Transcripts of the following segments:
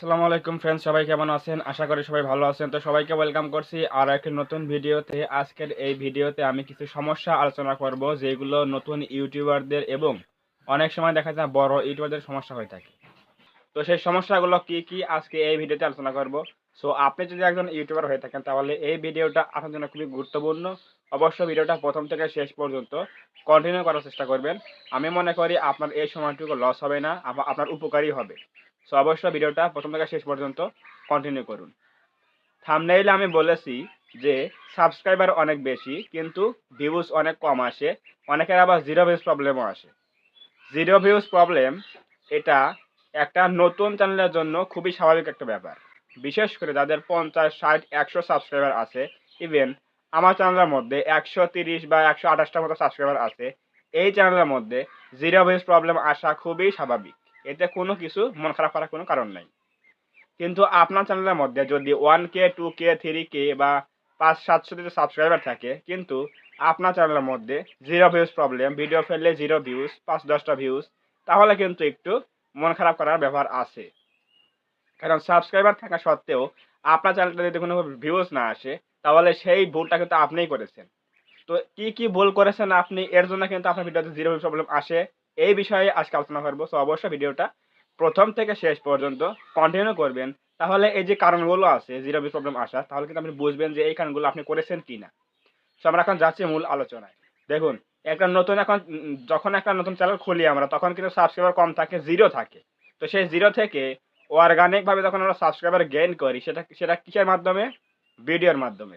আসসালামু আলাইকুম ফ্রেন্ডস, সবাই কেমন আছেন? আশা করি সবাই ভালো আছেন। তো সবাইকে ওয়েলকাম করছি আর একটি নতুন ভিডিওতে। আজকের এই ভিডিওতে আমি কিছু সমস্যা আলোচনা করব যেগুলো নতুন ইউটিউবারদের এবং অনেক সময় দেখা যায় বড় ইউটিউবারদের সমস্যা হয়ে থাকে। তো সেই সমস্যাগুলো কি কি আজকে এই ভিডিওতে আলোচনা করব। সো আপনি যদি একজন ইউটিউবার হয়ে থাকেন তাহলে এই ভিডিওটা আপনার জন্য খুবই গুরুত্বপূর্ণ। অবশ্যই ভিডিওটা প্রথম থেকে শেষ পর্যন্ত কন্টিনিউ করার চেষ্টা করবেন। আমি মনে করি আপনার এই সময়টুকু লস হবে না, আপনার উপকারী হবে। সো অবশ্যই ভিডিওটা প্রথম থেকে শেষ পর্যন্ত কন্টিনিউ করুন। থাম্বনেইলে আমি বলেছি যে সাবস্ক্রাইবার অনেক বেশি কিন্তু ভিউজ অনেক কম আসে। অনেকের আবার জিরো ভিউজ প্রবলেমও আসে। জিরো ভিউজ প্রবলেম এটা একটা নতুন চ্যানেলের জন্য খুবই স্বাভাবিক একটা ব্যাপার। বিশেষ করে যাদের 50, 60, 100 সাবস্ক্রাইবার আছে, ইভেন আমার চ্যানেলের মধ্যে 130 বা 128টার মতো সাবস্ক্রাইবার আছে। এই চ্যানেলের মধ্যে জিরো ভিউজ প্রবলেম আসা খুবই স্বাভাবিক। এতে কোনো কিছু মন খারাপ করার কোনো কারণ নাই। কিন্তু আপনার চ্যানেলের মধ্যে যদি 1K, 2K, 3K বা 500-700 যদি সাবস্ক্রাইবার থাকে, কিন্তু আপনার চ্যানেলের মধ্যে জিরো ভিউজ প্রবলেম, ভিডিও ফেললে জিরো ভিউজ, 5-10টা ভিউজ, তাহলে কিন্তু একটু মন খারাপ করার ব্যাপার আছে। কারণ সাবস্ক্রাইবার থাকা সত্ত্বেও আপনার চ্যানেলটা যদি কোনো ভিউজ না আসে, তাহলে সেই ভুলটা কিন্তু আপনিই করেছেন। তো কি কি ভুল করেছেন আপনি, এর জন্য কিন্তু আপনার ভিডিওতে জিরো ভিউজ প্রবলেম আসে, এই বিষয়ে আজকে আলোচনা করব। তো অবশ্যই ভিডিওটা প্রথম থেকে শেষ পর্যন্ত কন্টিনিউ করবেন। তাহলে এই যে কারণগুলো আছে জিরো ভিউজ প্রবলেম আসার, তাহলে কিন্তু আপনি বুঝবেন যে এই কারণগুলো আপনি করেছেন কিনা। তো আমরা এখন যাচ্ছি মূল আলোচনায়। দেখুন, একটা নতুন এখন যখন একটা নতুন চ্যানেল খুলি আমরা, তখন কিন্তু সাবস্ক্রাইবার কম থাকে, জিরো থাকে। তো সেই জিরো থেকে অর্গানিক ভাবে যখন আমরা সাবস্ক্রাইবার গেইন করি, সেটা সেটা কিসের মাধ্যমে? ভিডিওর মাধ্যমে।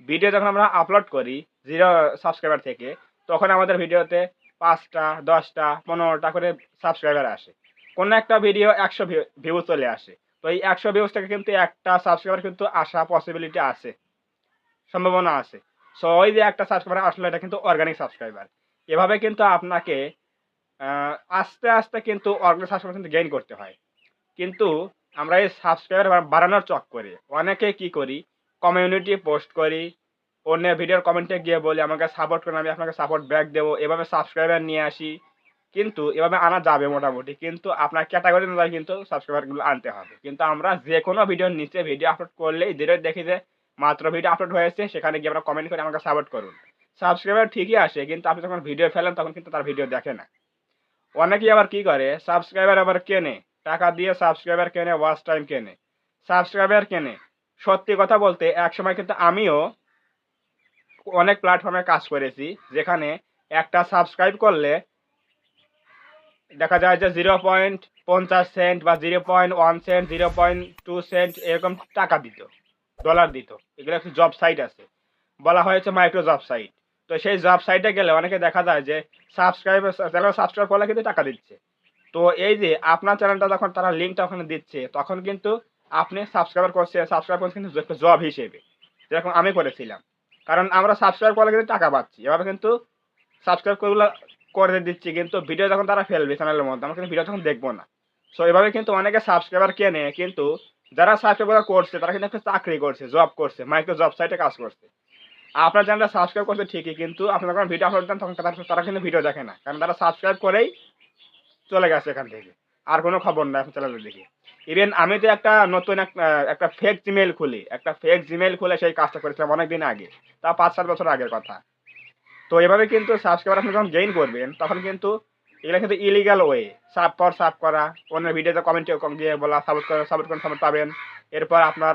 ভিডিও যখন আমরা আপলোড করি জিরো সাবস্ক্রাইবার থেকে, তখন আমাদের ভিডিওতে 5টা, 10টা, 15টা করে সাবস্ক্রাইবার আসে। কোনো একটা ভিডিও 100 ভিউ চলে আসে। তো এই 100 ভিউজ থেকে কিন্তু একটা সাবস্ক্রাইবার কিন্তু আসা পসিবিলিটি আছে, সম্ভাবনা আছে। সো ওই যে একটা সাবস্ক্রাইবার আসলে এটা কিন্তু অর্গানিক সাবস্ক্রাইবার। এভাবে কিন্তু আপনাকে আস্তে আস্তে কিন্তু অর্গানিক সাবস্ক্রাইবার কিন্তু গেইন করতে হয়। কিন্তু আমরা এই সাবস্ক্রাইবার বাড়ানোর চক্করে অনেকে কি করি, কমিউনিটি পোস্ট করি, অন্যের ভিডিওর কমেন্টে গিয়ে বলি আমাকে সাপোর্ট করুন, আমি আপনাকে সাপোর্ট ব্যাক দেবো, এভাবে সাবস্ক্রাইবার নিয়ে আসি। কিন্তু এভাবে আনা যাবে মোটামুটি, কিন্তু আপনার ক্যাটাগরি অনুযায়ী কিন্তু সাবস্ক্রাইবারগুলো আনতে হবে। কিন্তু আমরা যে কোনো ভিডিওর নিচে ভিডিও আপলোড করলেই ডিরেক্ট দেখি যে মাত্র ভিডিও আপলোড হয়েছে, সেখানে গিয়ে আমরা কমেন্ট করে আমাকে সাপোর্ট করুন। সাবস্ক্রাইবার ঠিকই আসে, কিন্তু আপনি যখন ভিডিও ফেলেন তখন কিন্তু তার ভিডিও দেখে না। অনেকেই আবার কি করে, সাবস্ক্রাইবার আবার কেনে, টাকা দিয়ে সাবস্ক্রাইবার কেনে, ওয়াচ টাইম কেনে, সাবস্ক্রাইবার কেনে। সত্যি কথা বলতে একসময় কিন্তু আমিও অনেক প্ল্যাটফর্মে কাজ করেছি, যেখানে একটা সাবস্ক্রাইব করলে দেখা যায় যে 0.50 সেন্ট বা 0.1 সেন্ট, 0.2 সেন্ট এরকম টাকা দিত, ডলার দিত। এগুলো একটা জব সাইট আছে, বলা হয়েছে মাইক্রো জব সাইট। তো সেই জব সাইটে গেলে অনেকে দেখা যায় যে চ্যানেল সাবস্ক্রাইব করলে কিন্তু টাকা দিচ্ছে। তো এই যে আপনার চ্যানেলটা যখন তারা লিঙ্কটা ওখানে দিচ্ছে, তখন কিন্তু আপনি সাবস্ক্রাইব করছেন কিন্তু একটা জব হিসেবে, যেরকম আমি করেছিলাম। কারণ আমরা সাবস্ক্রাইব করলে কিন্তু টাকা পাচ্ছি, এভাবে কিন্তু সাবস্ক্রাইব করে দিচ্ছি, কিন্তু ভিডিও যখন তারা ফেলবে চ্যানেলের মধ্যে, আমরা কিন্তু ভিডিও তখন দেখবো না। সো এভাবে কিন্তু অনেকে সাবস্ক্রাইবার কেনে, কিন্তু যারা সাবস্ক্রাইবার করছে তারা কিন্তু একটা চাকরি করছে, জব করছে, মাইক্রো জব সাইটে কাজ করছে। আপনার চ্যানেলটা সাবস্ক্রাইব করছে ঠিকই, কিন্তু আপনি যখন ভিডিও আপলোড দেন তখন তারা কিন্তু ভিডিও দেখে না, কারণ তারা সাবস্ক্রাইব করেই চলে গেছে এখান থেকে। আর কোনো খবর নাই আপনার চ্যানেলের দিকে। ইভেন আমি তো একটা নতুন একটা ফেক জিমেইল খুলি, সেই কাজটা করেছিলাম অনেকদিন আগে, তা 5-7 বছর আগের কথা। তো এভাবে কিন্তু সাবস্ক্রাইবার আপনি যখন গেইন করবেন, তখন কিন্তু এগুলো কিন্তু ইলিগাল ওয়ে। সাব করা, অন্যের ভিডিওতে কমেন্টে গিয়ে বলা সাপোর্ট পাবেন। এরপর আপনার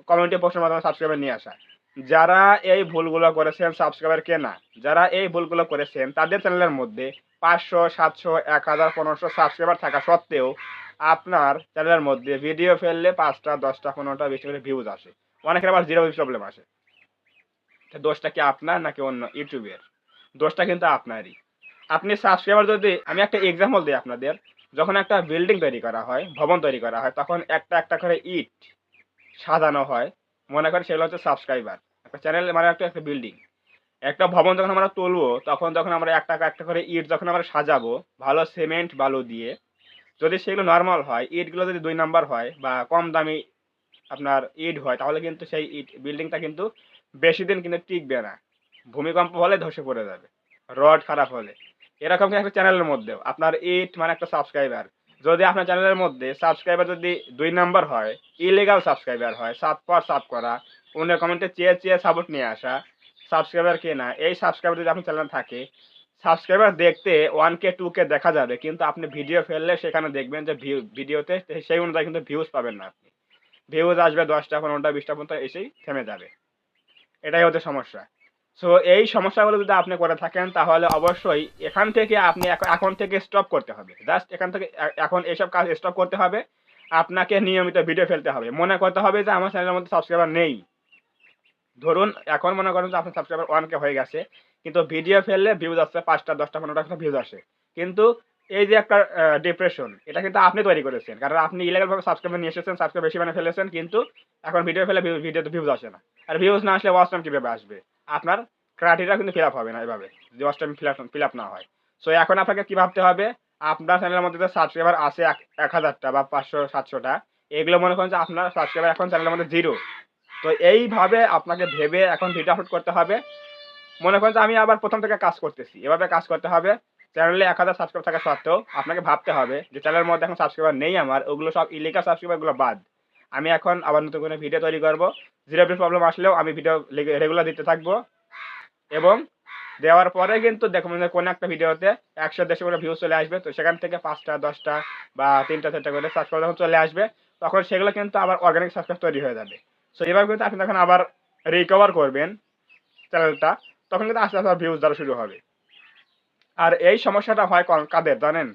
কমিউনিটি পোস্টের মাধ্যমে সাবস্ক্রাইবার নিয়ে আসা। যারা এই ভুলগুলো করেছেন সাবস্ক্রাইবার কেনা, যারা এই ভুলগুলো করেছেন তাদের চ্যানেলের মধ্যে 500, 700, 1000, 1500 সাবস্ক্রাইবার থাকা সত্ত্বেও আপনার চ্যানেলের মধ্যে ভিডিও ফেললে 5টা, 10টা, 15টা বেশি করে ভিউজ আসে। অনেকের আবার জিরো ভিউজ প্রবলেম আসে। দোষটা কি আপনার নাকি অন্য ইউটিউবের? দোষটা কিন্তু আপনারই। আপনি সাবস্ক্রাইবার যদি, আমি একটা এক্সাম্পল দিই আপনাদের। যখন একটা বিল্ডিং তৈরি করা হয়, ভবন তৈরি করা হয়, তখন একটা একটা করে ইট সাজানো হয়। মনে করেন সেগুলো হচ্ছে সাবস্ক্রাইবার। একটা চ্যানেল মানে একটা বিল্ডিং, একটা ভবন যখন আমরা তুলবো, তখন যখন আমরা একটা একটা করে ইট যখন আমরা সাজাবো ভালো সিমেন্ট বালু দিয়ে, যদি সেগুলো নরমাল হয়, ইটগুলো যদি 2 নাম্বার হয় বা কম দামি আপনার ইট হয়, তাহলে কিন্তু সেই ইট বিল্ডিংটা কিন্তু বেশি দিন কিন্তু টিকবে না। ভূমিকম্প হলে ধসে পড়ে যাবে, রড খারাপ হলে। এরকম একটা চ্যানেলের মধ্যেও আপনার ইট মানে একটা সাবস্ক্রাইবার, যদি আপনার চ্যানেলের মধ্যে সাবস্ক্রাইবার যদি 2 নাম্বার হয়, ইলিগাল সাবস্ক্রাইবার হয়, সাব ফর সাব করা, অন্যের কমেন্টে চেয়ে, চেয়ে সাপোর্ট নিয়ে আসা, সাবস্ক্রাইবার কেনা, এই সাবস্ক্রাইবার যদি আপনার চ্যানেলে থাকে, সাবস্ক্রাইবার দেখতে 1K 2K দেখা যাবে, কিন্তু আপনি ভিডিও ফেললে সেখানে দেখবেন যে ভিডিওতে সেই অনুযায়ী কিন্তু ভিউজ পাবেন না আপনি। ভিউজ আসবে 10টা, 15টা, 20টা পর্যন্ত এসেই থেমে যাবে। এটাই হচ্ছে সমস্যা। সো এই সমস্যাগুলো যদি আপনি করে থাকেন তাহলে অবশ্যই এখান থেকে আপনি এখন থেকে স্টপ করতে হবে। জাস্ট এখান থেকে এখন এসব কাজ স্টপ করতে হবে। আপনাকে নিয়মিত ভিডিও ফেলতে হবে। মনে করতে হবে যে আমার চ্যানেলের মধ্যে সাবস্ক্রাইবার নেই। ধরুন এখন মনে করেন যে আপনার সাবস্ক্রাইবার 1K হয়ে গেছে। কিন্তু ভিডিও ফেললে ভিউজ আসছে 5টা, 10টা, 15টা ভিউজ আসে। কিন্তু এই যে একটা ডিপ্রেশন, এটা কিন্তু আপনি তৈরি করেছেন। কারণ আপনি ইলিগাল ভাবে সাবস্ক্রাইবার নিয়ে এসেছেন, সাবস্ক্রাইব বেশি বানিয়ে ফেলেছেন, কিন্তু এখন ভিডিও ফেলে ভিডিওতে ভিউজ আসে না। আর ভিউজ না আসলে ওয়াচ টাইম কিভাবে আসবে? আপনার ক্রাইটেরিয়া কিন্তু ফিল আপ হবে না এভাবে। যদি ওয়াচ টাইম ফিল আপ না হয়। সো এখন আপনাকে কি ভাবতে হবে? আপনার চ্যানেলের মধ্যে যে সাবস্ক্রাইবার আছে 1000টা বা 500, 700টা, এগুলো মনে করেন যে আপনার সাবস্ক্রাইবার এখন চ্যানেলের মধ্যে 0। তো এইভাবে আপনাকে ভেবে এখন ভিডিও আপলোড করতে হবে। মনে করেন যে আমি আবার প্রথম থেকে কাজ করতেছি। এভাবে কাজ করতে হবে। চ্যানেলে 1000 সাবস্ক্রাইবার থাকা সত্ত্বেও আপনাকে ভাবতে হবে যে চ্যানেলের মধ্যে এখন সাবস্ক্রাইবার নেই আমার। ওগুলো সব ইলিগাল সাবস্ক্রাইবার গুলো বাদ। আমি এখন আবার নতুন করে ভিডিও তৈরি করব। 0 ভিউ প্রবলেম আসলেও আমি ভিডিও রেগুলার দিতে থাকবো। এবং দেওয়ার পরে কিন্তু দেখবেন যে কোনো একটা ভিডিওতে 100-150 করে ভিউজ চলে আসবে। তো সেখান থেকে 5টা, 10টা বা 3টা, 4টা করে সাবস্ক্রাইবার যখন চলে আসবে, তখন সেগুলো কিন্তু আবার অর্গানিক সাবস্ক্রাইব তৈরি হয়ে যাবে। সো এভাবে কিন্তু আপনি যখন আবার রিকভার করবেন চ্যানেলটা, তখন কিন্তু আস্তে, আস্তে ভিউজ দ্বারা শুরু হবে। আর এই সমস্যাটা হয় কাদের জানেন?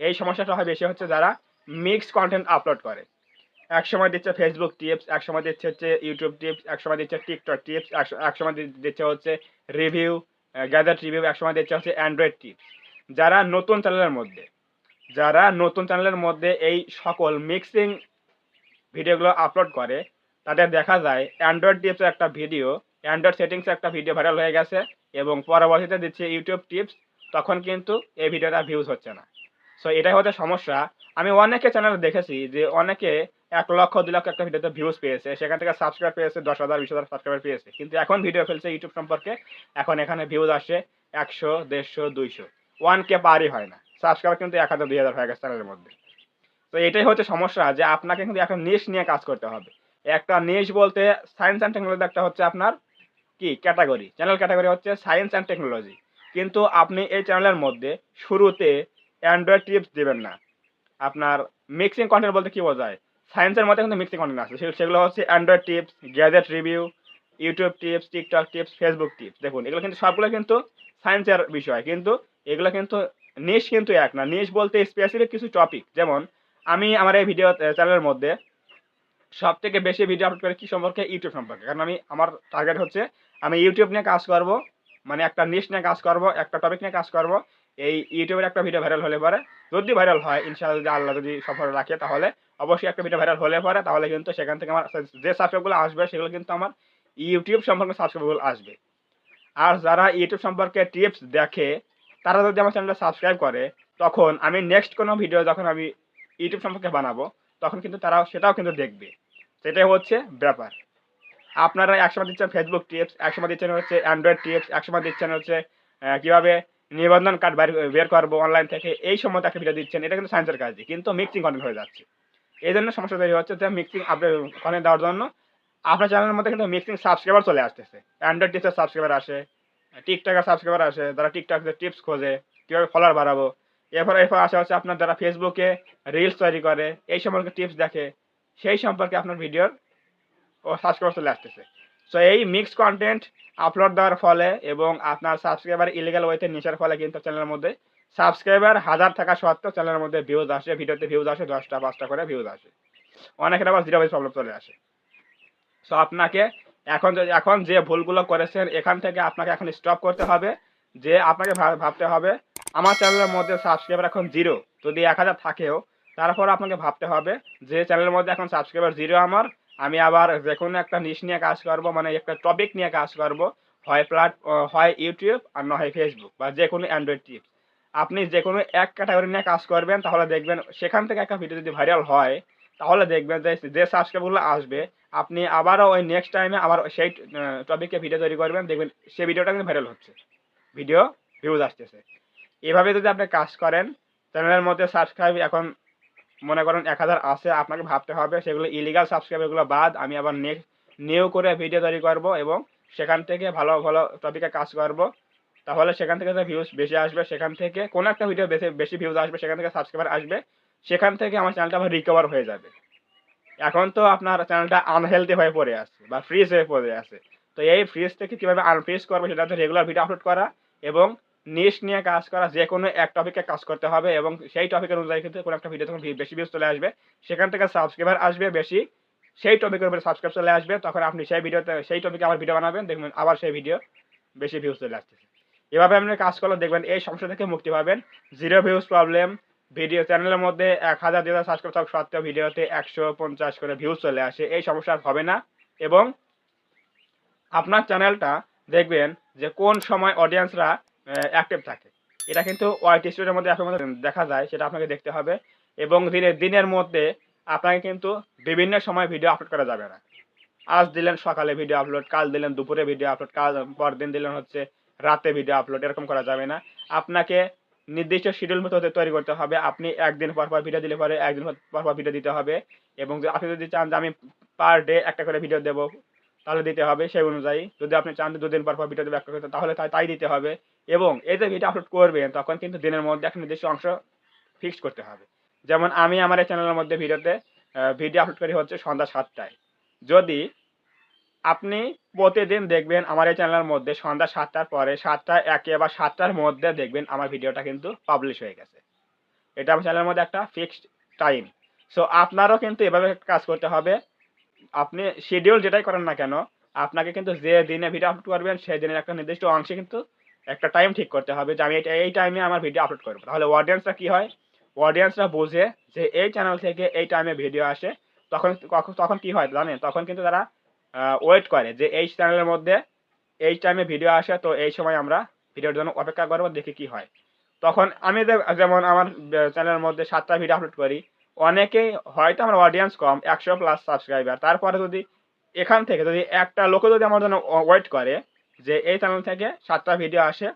এই সমস্যাটা হয় বেশি হচ্ছে যারা মিক্সড কনটেন্ট আপলোড করে। একসময় দিচ্ছে ফেসবুক টিপস, একসময় দিচ্ছে হচ্ছে ইউটিউব টিপস, একসময় দিচ্ছে টিকটক টিপস, একসময় দিচ্ছে হচ্ছে রিভিউ, গ্যাজেট রিভিউ, একসময় দিচ্ছে হচ্ছে অ্যান্ড্রয়েড টিপস। যারা নতুন চ্যানেলের মধ্যে যারা নতুন চ্যানেলের মধ্যে এই সকল মিক্সিং ভিডিওগুলো আপলোড করে, তাদের দেখা যায় অ্যান্ড্রয়েড টিপসের একটা ভিডিও, অ্যান্ড্রয়েড সেটিংসের একটা ভিডিও ভাইরাল হয়ে গেছে এবং পরবর্তীতে দিচ্ছে ইউটিউব টিপস, তখন কিন্তু এই ভিডিওটা ভিউজ হচ্ছে না। সো এটাই হচ্ছে সমস্যা। আমি অনেকে চ্যানেল দেখেছি যে অনেকে 1 লক্ষ 2 লক্ষ একটা ভিডিওতে ভিউজ পেয়েছে, সেখান থেকে সাবস্ক্রাইব পেয়েছে 10,000 20,000 সাবস্ক্রাইবার পেয়েছে, কিন্তু এখন ভিডিও ফেলছে ইউটিউব সম্পর্কে, এখন এখানে ভিউজ আসে 100, 150, 200, 1K পারই হয় না, সাবস্ক্রাইবার কিন্তু 1000 2000 হয়ে গেছে চ্যানেলের মধ্যে। তো এটাই হচ্ছে সমস্যা যে আপনাকে কিন্তু একটা নিশ নিয়ে কাজ করতে হবে। একটা নিশ বলতে সায়েন্স অ্যান্ড টেকনোলজি একটা হচ্ছে আপনার কি ক্যাটাগরি, চ্যানেল ক্যাটাগরি হচ্ছে সায়েন্স অ্যান্ড টেকনোলজি। কিন্তু আপনি এই চ্যানেলের মধ্যে শুরুতে অ্যান্ড্রয়েড টিপস দিবেন না। আপনার মিক্সিং কন্টেন্ট বলতে কি বোঝায়? সায়েন্সের মধ্যে কিন্তু মিক্সিং কন্টেন্ট আছে। সেগুলো হচ্ছে Android tips, gadget review, YouTube tips, TikTok tips, Facebook tips. দেখুন এগুলো কিন্তু সবগুলো কিন্তু সায়েন্সের বিষয়। কিন্তু এগুলো কিন্তু নিশ কিন্তু এক না। নিশ বলতে স্পেসিফিক কিছু টপিক। যেমন আমি আমার এই ভিডিও চ্যানেলের মধ্যে সবথেকে বেশি ভিডিও আপলোড করি কি সম্পর্কে? ইউটিউব সম্পর্কে। কারণ আমার টার্গেট হচ্ছে আমি ইউটিউব নিয়ে কাজ করব। মানে একটা নিশ নিয়ে কাজ করব, একটা টপিক নিয়ে কাজ করব। এই ইউটিউবের একটা ভিডিও ভাইরাল হলে পরে, যদি ভাইরাল হয় ইনশাআল্লাহ, যদি আল্লাহ যদি সফল রাখে, তাহলে অবশ্যই একটা ভিডিও ভাইরাল হলে পরে তাহলে কিন্তু সেখান থেকে আমার যে সাবস্ক্রাইবগুলো আসবে সেগুলো কিন্তু আমার ইউটিউব সম্পর্কে সাবস্ক্রাইবগুলো আসবে। আর যারা ইউটিউব সম্পর্কে টিপস দেখে তারা যদি আমার চ্যানেলটা সাবস্ক্রাইব করে, তখন আমি নেক্সট কোনো ভিডিও যখন আমি ইউটিউব সম্পর্কে বানাবো, তখন কিন্তু তারাও সেটাও কিন্তু দেখবে। সেটাই হচ্ছে ব্যাপার। আপনারা একসময় দিচ্ছেন ফেসবুক টিপস, একসময় দিচ্ছেন হচ্ছে অ্যান্ড্রয়েড টিপস, একসময় দিচ্ছেন হচ্ছে কিভাবে নিবন্ধন কার্ড বের করবো অনলাইন থেকে, এই সময় একটা ভিডিও দিচ্ছেন। এটা কিন্তু সায়েন্সের কাজই, কিন্তু মিক্সিং কন্টেন্ট হয়ে যাচ্ছে। এই জন্য সমস্যা তৈরি হচ্ছে যে মিক্সিং আপডেট কন্টেন্ট দেওয়ার জন্য আপনার চ্যানেলের মধ্যে কিন্তু মিক্সিং সাবস্ক্রাইবার চলে আসতেছে। অ্যান্ড্রয়েড টিপসের সাবস্ক্রাইবার আসে, টিকটকের সাবস্ক্রাইবার আসে, যারা টিকটকের টিপস খোঁজে কীভাবে ফলোয়ার বাড়াবো। এরপর আসা হচ্ছে আপনার যারা ফেসবুকে রিলস তৈরি করে, এই সম্পর্কে টিপস দেখে, সেই সম্পর্কে আপনার ভিডিওর ও সাবস্ক্রাইবার চলে আসতেছে। সো এই মিক্সড কন্টেন্ট আপলোড দেওয়ার ফলে এবং আপনার সাবস্ক্রাইবার ইলিগাল ওয়েতে নেশার ফলে কিন্তু চ্যানেলের মধ্যে সাবস্ক্রাইবার 1000 থাকা সত্ত্বেও চ্যানেলের মধ্যে ভিউজ আসে, ভিডিওতে ভিউজ আসে 10টা 5টা করে ভিউজ আসে। অনেকের আবার জিরো প্রবলেম চলে আসে। সো আপনাকে এখন যে ভুলগুলো করেছেন এখান থেকে আপনাকে এখন স্টপ করতে হবে। যে আপনাকে ভাবতে হবে আমার চ্যানেলের মধ্যে সাবস্ক্রাইবার এখন 0, যদি 1000 থাকেও, তারপর আপনাকে ভাবতে হবে যে চ্যানেলের মধ্যে এখন সাবস্ক্রাইবার 0 আমার। আমি আবার যেকোনো একটা নিশ নিয়ে কাজ করব, মানে একটা টপিক নিয়ে কাজ করব। হয় ইউটিউব আর না হয় ফেসবুক বা যেকোনো অ্যান্ড্রয়েড টিপস। আপনি যেকোনো এক ক্যাটাগরি নিয়ে কাজ করবেন, তাহলে দেখবেন সেখান থেকে একটা ভিডিও যদি ভাইরাল হয়, তাহলে দেখবেন যে সাবস্ক্রাইবগুলো আসবে, আপনি আবারও ওই নেক্সট টাইমে আবার সেই টপিকে ভিডিও তৈরি করবেন, দেখবেন সেই ভিডিওটা কিন্তু ভাইরাল হচ্ছে, ভিডিও ভিউজ আসতেছে। এভাবে যদি আপনি কাজ করেন, চ্যানেলের মধ্যে সাবস্ক্রাইব এখন মনে করেন 1000 আছে, আপনাকে ভাবতে হবে সেগুলো ইলিগাল সাবস্ক্রাইব, এগুলো বাদ আমি আবার নিউ করে ভিডিও তৈরি করব এবং সেখান থেকে ভালো ভালো টপিকে কাজ করব। তাহলে সেখান থেকে যে ভিউজ বেশি আসবে, সেখান থেকে কোনো একটা ভিডিও বেশি বেশি ভিউজ আসবে, সেখান থেকে সাবস্ক্রাইবার আসবে, সেখান থেকে আমার চ্যানেলটা আবার রিকভার হয়ে যাবে। এখন তো আপনার চ্যানেলটা আনহেলদি হয়ে পড়ে আছে বা ফ্রিজ হয়ে পড়ে আছে। তো এই ফ্রিজ থেকে কিভাবে আনফ্রিজ করবো সেটা হচ্ছে রেগুলার ভিডিও আপলোড করা এবং নিশ নিয়ে কাজ করা, যে কোনো এক টপিকে কাজ করতে হবে এবং সেই টপিকের অনুযায়ী কিন্তু কোনো একটা ভিডিও যখন বেশি ভিউজ চলে আসবে, সেখান থেকে সাবস্ক্রাইবার আসবে বেশি, সেই টপিকের উপরে সাবস্ক্রাইব চলে আসবে, তখন আপনি সেই ভিডিওতে সেই টপিকে আবার ভিডিও বানাবেন, দেখবেন আবার সেই ভিডিও বেশি ভিউজ চলে আসতেছে। এভাবে আপনি কাজ করলে দেখবেন এই সমস্যা থেকে মুক্তি পাবেন। জিরো ভিউজ প্রবলেম, ভিডিও চ্যানেলের মধ্যে 1000 2000 সাবস্ক্রাইব থাকা সত্ত্বেও ভিডিওতে 150 করে ভিউজ চলে আসে, এই সমস্যা আর হবে না। এবং আপনার চ্যানেলটা দেখবেন যে কোন সময় অডিয়েন্সরা অ্যাক্টিভ থাকে, এটা কিন্তু ওয়াইটি স্টুডিওর মধ্যে এখন দেখা যায়, সেটা আপনাকে দেখতে হবে। এবং দিনের মধ্যে আপনাকে কিন্তু বিভিন্ন সময় ভিডিও আপলোড করা যাবে না। আজ দিলেন সকালে ভিডিও আপলোড, কাল দিলেন দুপুরে ভিডিও আপলোড, কাল পরদিন দিলেন হচ্ছে রাতে ভিডিও আপলোড, এরকম করা যাবে না। আপনাকে নির্দিষ্ট শিডিউল মতো তৈরি করতে হবে। আপনি একদিন পর পর ভিডিও দিলে পরে একদিন পর পর ভিডিও দিতে হবে। এবং আপনি যদি চান যে আমি পার ডে একটা করে ভিডিও দেবো, তাহলে দিতে হবে সেই অনুযায়ী। যদি আপনি চান যে 2 দিন পর পর ভিডিও দেবো একটা করে, তাহলে তাই দিতে হবে। এবং এই যে ভিডিও আপলোড করবেন, তখন কিন্তু দিনের মধ্যে একটা নির্দিষ্ট অংশ ফিক্সড করতে হবে। যেমন আমি আমার এই চ্যানেলের মধ্যে ভিডিও আপলোড করি হচ্ছে সন্ধ্যা 7টায়। যদি আপনি প্রতিদিন দেখবেন আমার এই চ্যানেলের মধ্যে সন্ধ্যা 7টার পরে 7টা 1 বা 7টার মধ্যে দেখবেন আমার ভিডিওটা কিন্তু পাবলিশ হয়ে গেছে। এটা আমার চ্যানেলের মধ্যে একটা ফিক্সড টাইম। সো আপনারও কিন্তু এভাবে কাজ করতে হবে। আপনি শিডিউল যেটাই করেন না কেন, আপনাকে কিন্তু যে দিনে ভিডিও আপলোড করবেন সেই দিনের একটা নির্দিষ্ট অংশে কিন্তু একটা টাইম ঠিক করতে হবে যে আমি এই টাইমে আমার ভিডিও আপলোড করব। তাহলে অডিয়েন্সরা কি হয়? অডিয়েন্সরা বোঝে যে এই চ্যানেল থেকে এই টাইমে ভিডিও আসে। তখন কি হয় জানেন? তখন কিন্তু তারা ওয়েট করে যে এই চ্যানেলের মধ্যে এই টাইমে ভিডিও আসে, তো এই সময় আমরা ভিডিওর জন্য অপেক্ষা করব, দেখি কি হয়। তখন আমি যেমন আমার চ্যানেলের মধ্যে 7টা ভিডিও আপলোড করি, অনেকেই হয়তো আমার অডিয়েন্স কম, 100 প্লাস সাবস্ক্রাইবার, তারপরে যদি এখান থেকে যদি একটা লোকও যদি আমার জন্য ওয়েট করে যে এই চ্যানেল থেকে 7টা ভিডিও আসে,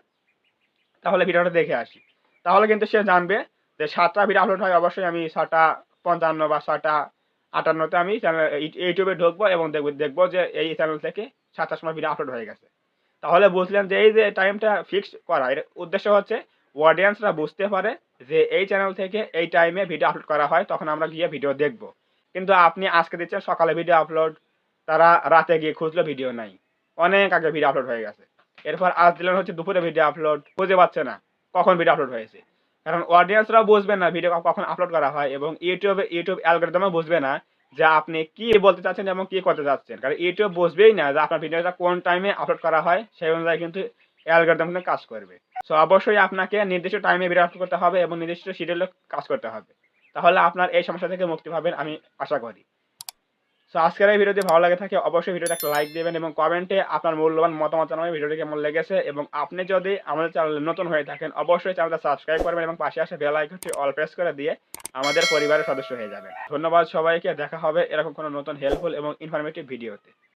তাহলে ভিডিওটা দেখে আসি, তাহলে কিন্তু সে জানবে যে 7টা ভিডিও আপলোড হয়, অবশ্যই আমি 6টা 55 বা 6টা 58-তে আমি ইউটিউবে ঢুকবো এবং দেখবো যে এই চ্যানেল থেকে 7টার সময় ভিডিও আপলোড হয়ে গেছে। তাহলে বুঝলেন যে এই যে টাইমটা ফিক্স করা, এর উদ্দেশ্য হচ্ছে অডিয়েন্সরা বুঝতে পারে যে এই চ্যানেল থেকে এই টাইমে ভিডিও আপলোড করা হয়, তখন আমরা গিয়ে ভিডিও দেখব। কিন্তু আপনি আজকে দিচ্ছেন সকালে ভিডিও আপলোড, তারা রাতে গিয়ে খুঁজলো ভিডিও নাই, অনেক আগে ভিডিও আপলোড হয়ে গেছে। এরপর আজ দিলেন হচ্ছে দুপুরে ভিডিও আপলোড, খুঁজে পাচ্ছে না কখন ভিডিও আপলোড হয়েছে। কারণ অডিয়েন্সরা বুঝবে না ভিডিও কখন আপলোড করা হয়, এবং ইউটিউব অ্যালগরিদমও বুঝবে না যে আপনি কি বলতে চাচ্ছেন এবং কি করতে চাচ্ছেন। কারণ ইউটিউব বুঝবেই না যে আপনার ভিডিওটা কোন টাইমে আপলোড করা হয়, সেই অনুযায়ী কিন্তু অ্যালগরিদম কিন্তু কাজ করবে। সো অবশ্যই আপনাকে নির্দিষ্ট টাইমে ভিডিও আপলোড করতে হবে এবং নির্দিষ্ট শিডিউলে কাজ করতে হবে। তাহলে আপনার এই সমস্যা থেকে মুক্তি পাবেন আমি আশা করি। সো আজকের এই ভিডিওটি ভালো লাগে থাকে অবশ্যই ভিডিওতে একটা লাইক দিবেন এবং কমেন্টে আপনার মূল্যবান মতামত জানাবেন ভিডিওটি কেমন লেগেছে। এবং আপনি যদি আমাদের চ্যানেলে নতুন হয়ে থাকেন, অবশ্যই চ্যানেলটা সাবস্ক্রাইব করবেন এবং পাশে আসে বেল আইকনটি অল প্রেস করে দিয়ে আমাদের পরিবারের সদস্য হয়ে যাবেন। ধন্যবাদ সবাইকে, দেখা হবে এরকম কোনো নতুন হেল্পফুল এবং ইনফরমেটিভ ভিডিওতে।